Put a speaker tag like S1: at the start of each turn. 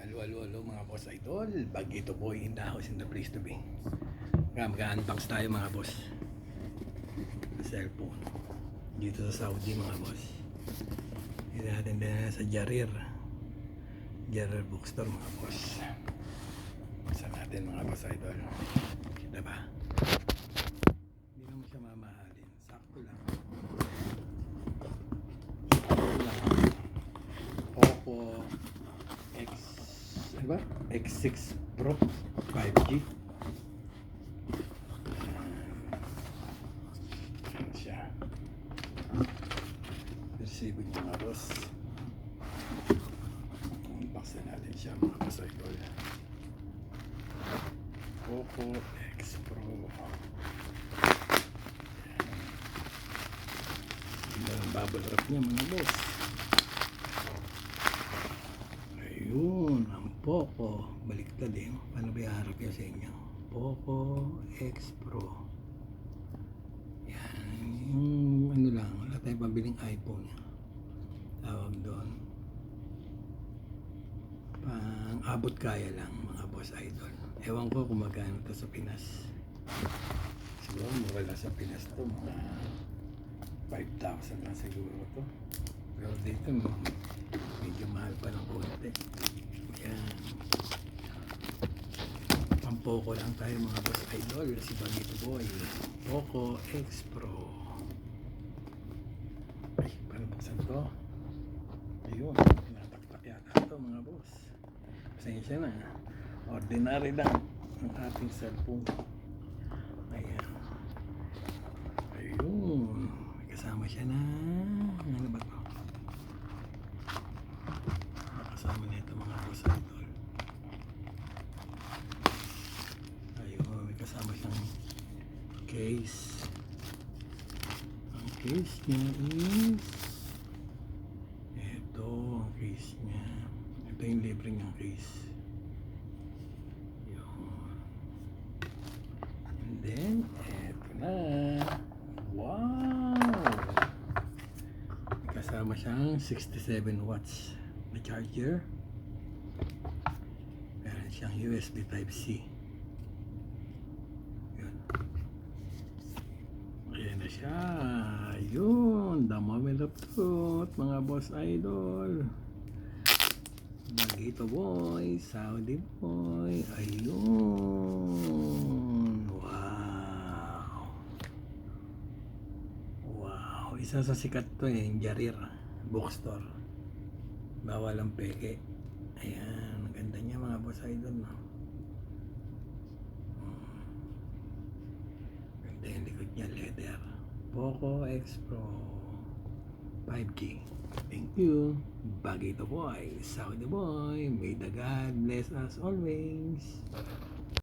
S1: Alo mga boss idol. Bagito boy in the house in the place to be. Mag-unbox tayo mga boss. Cellphone. Dito sa Saudi mga boss. Hindi natin din sa Jarir. Jarir bookstore mga boss. Buksan natin mga boss idol. Kita ba? Hindi naman siya mamahalin. Sakto lang. Oppo X6 Pro 5G. Ayan siya. Receive niyo mga boss. Unboxin natin siya mga boss idol. Oppo X Pro. Ayan ang bubble wrap niya mga boss. Ayun, ang Poco. Baliktad eh. Paano ba iharap yun sa inyo? Poco X Pro. Yan. Yung ano lang. Wala tayong pabiling iPhone. Tawag doon. Pang abot kaya lang mga boss idol. Ewan ko kung magkano to sa Pinas. Siguro wala sa Pinas to. Mga 5,000 lang siguro to. Pero dito medyo mahal pa ng konti. Yan. Ang Poco lang tayo mga boss idol. Si Bagito Boy. Poco X Pro. Ay, paano buksan to? Ayun. Pinataktak yata ito mga boss. Pasensya na. Ordinary lang ang ating cellphone. Ayan. Ayun. May kasama siya na. Ano ba to? Kasama na ito mga boss idol. Ayun, may kasama siyang case. Ang case niya is ito, ang case niya. Ito yung libre niyang case. Yun. And then, eto na. Wow! May kasama siyang 67 watts na charger. Meron siyang USB Type-C. Yun. Ayan na siya. Yun. The moment of truth, mga boss idol. Bagito Boy. Saudi Boy. Ayun. Wow. Wow. Isa sa sikat to eh. Jarir bookstore. Bawal ang peke. Ayan, ang ganda niya mga boss idol, no? Ganda yung likod niya, leather. Poco X Pro 5G. Thank you. Bagito Boy, Saudi Boy. May the God bless us always.